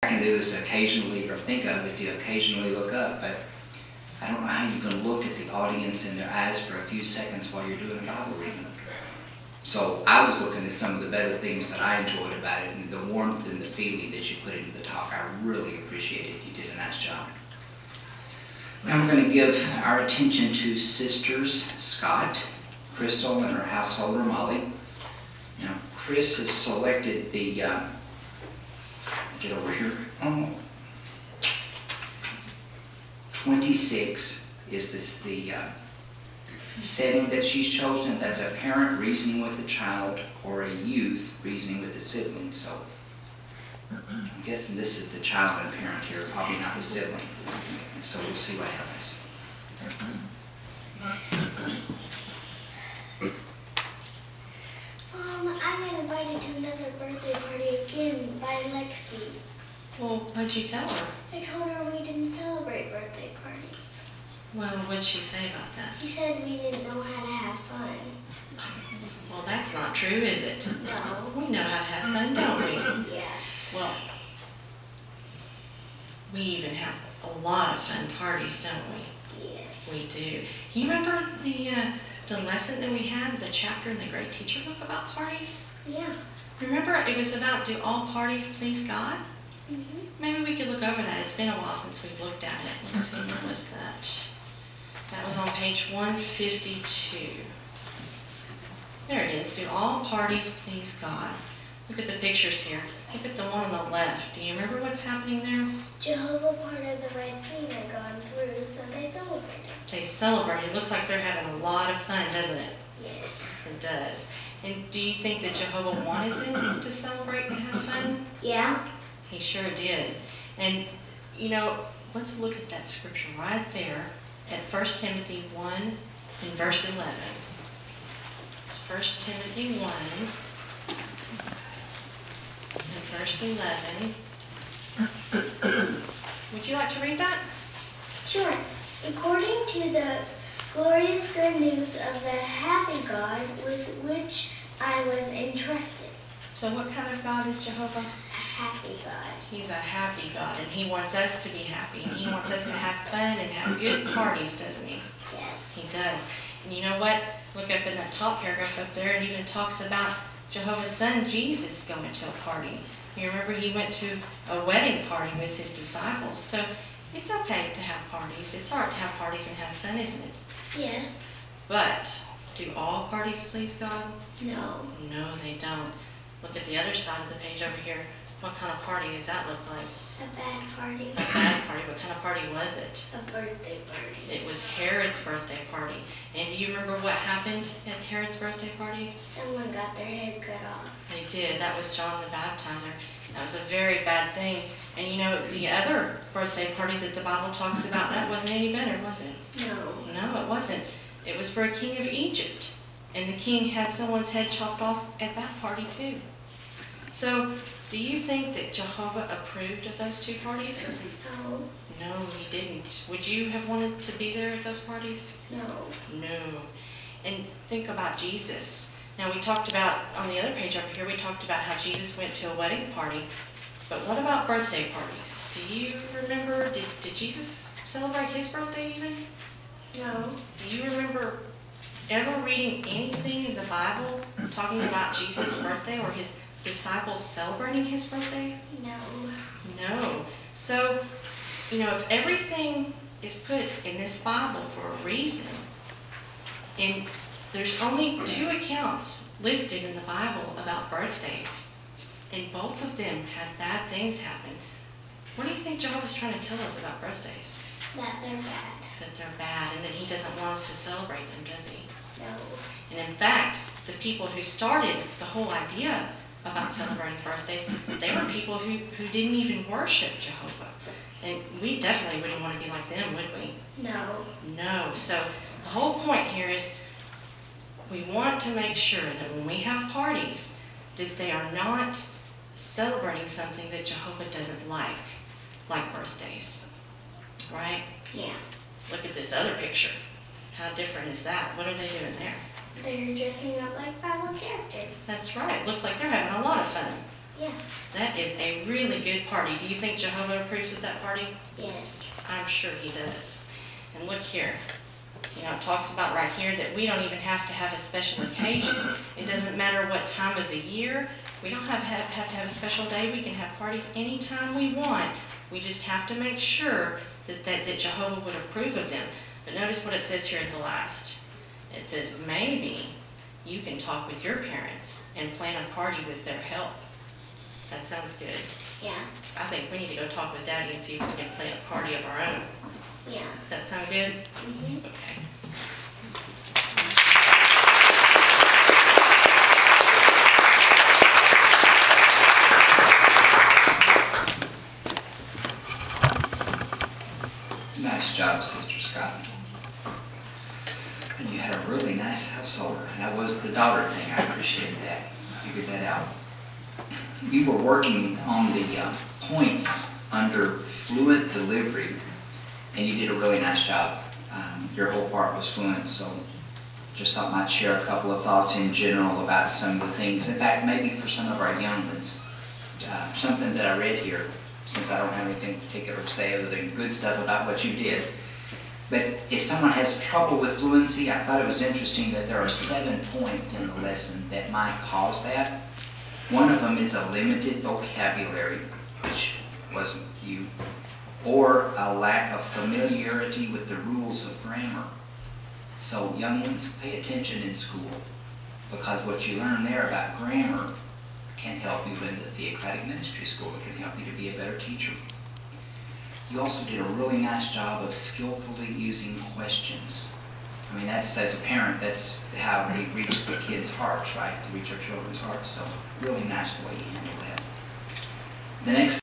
I can do is occasionally, or think of, is to occasionally look up, but I don't know how you can look at the audience in their eyes for a few seconds while you're doing a Bible reading. So I was looking at some of the better things that I enjoyed about it, and the warmth and the feeling that you put into the talk. I really appreciate it. You did a nice job. Now I'm going to give our attention to Sisters Scott, Crystal, and her householder Molly. Now Chris has selected the, get over here, 26 is this the setting that she's chosen. That's a parent reasoning with a child or a youth reasoning with a sibling. So I'm guessing this is the child and parent here, probably not the sibling. So we'll see what happens. I got invited to another birthday party again by Lexi. Well, what'd you tell her? I told her we didn't celebrate birthday parties. Well, what'd she say about that? She said we didn't know how to have fun. Well, that's not true, is it? No. We know how to have fun, don't we? Yes. Well, we even have a lot of fun parties, don't we? Yes. We do. You remember the lesson that we had, the chapter in the Great Teacher Book about parties? Yeah. Remember, it was about, do all parties please God? Mm-hmm. Maybe we could look over that. It's been a while since we've looked at it. Let's see, where was that? That was on page 152. There it is. Do all parties please God? Look at the pictures here. Look at the one on the left. Do you remember what's happening there? Jehovah parted the Red Sea had gone through, so they celebrated. They celebrate. It looks like they're having a lot of fun, doesn't it? Yes. It does. And do you think that Jehovah wanted them to celebrate and have fun? Yeah. He sure did. And, you know, let's look at that scripture right there at 1 Timothy 1 and verse 11. It's 1 Timothy 1 and verse 11. Would you like to read that? Sure. According to the glorious good news of the happy God with which I was entrusted. So what kind of God is Jehovah? A happy God. He's a happy God, and he wants us to be happy, and he wants us to have fun and have good parties, doesn't he? Yes. He does. And you know what? Look up in that top paragraph up there, it even talks about Jehovah's Son, Jesus, going to a party. You remember he went to a wedding party with his disciples. So it's okay to have parties. It's all right to have parties and have fun, isn't it? Yes. But do all parties please God? No. No, they don't. Look at the other side of the page over here. What kind of party does that look like? A bad party. A bad party. What kind of party was it? A birthday party. It was Herod's birthday party. And do you remember what happened at Herod's birthday party? Someone got their head cut off. They did. That was John the Baptizer. That was a very bad thing. And you know, the other birthday party that the Bible talks about, that wasn't any better, was it? No. No, it wasn't. It was for a king of Egypt. And the king had someone's head chopped off at that party too. So, do you think that Jehovah approved of those two parties? No. No, he didn't. Would you have wanted to be there at those parties? No. No. And think about Jesus. Now we talked about, on the other page over here, we talked about how Jesus went to a wedding party. But what about birthday parties? Do you remember, did Jesus celebrate his birthday even? No. Do you remember ever reading anything in the Bible talking about Jesus' birthday or his disciples celebrating his birthday? No. No. So, you know, if everything is put in this Bible for a reason, and there's only 2 accounts listed in the Bible about birthdays, and both of them had bad things happen, what do you think Jehovah's trying to tell us about birthdays? That they're bad. That they're bad, and that he doesn't want us to celebrate them, does he? No. And in fact, the people who started the whole idea about celebrating birthdays, they were people who didn't even worship Jehovah. And we definitely wouldn't want to be like them, would we? No. No. So the whole point here is we want to make sure that when we have parties, that they are not celebrating something that Jehovah doesn't like birthdays. Right? Yeah. Look at this other picture. How different is that? What are they doing there? They're dressing up like Bible characters. That's right. Looks like they're having a lot of fun. Yeah. That is a really good party. Do you think Jehovah approves of that party? Yes. I'm sure he does. And look here. You know, it talks about right here that we don't even have to have a special occasion. It doesn't matter what time of the year. We don't have to have a special day. We can have parties anytime we want. We just have to make sure that Jehovah would approve of them. But notice what it says here at the last. It says, maybe you can talk with your parents and plan a party with their help. That sounds good. Yeah. I think we need to go talk with Daddy and see if we can plan a party of our own. Yeah. Does that sound good? Mm-hmm. Okay. Nice job, Sister Scott. And you had a really nice household. That was the daughter thing. I appreciated that. I figured that out. You were working on the points under fluent delivery, and you did a really nice job. Your whole part was fluent, so just thought I might share a couple of thoughts in general about some of the things. In fact, maybe for some of our young ones, something that I read here, since I don't have anything particular to say other than good stuff about what you did. But if someone has trouble with fluency, I thought it was interesting that there are 7 points in the lesson that might cause that. One of them is a limited vocabulary, which wasn't you, or a lack of familiarity with the rules of grammar. So young ones, pay attention in school, because what you learn there about grammar can help you in the theocratic ministry school. It can help you to be a better teacher. You also did a really nice job of skillfully using questions. I mean, that's, as a parent, that's how we reach the kids' hearts, right? To reach our children's hearts. So really nice the way you handled that. The next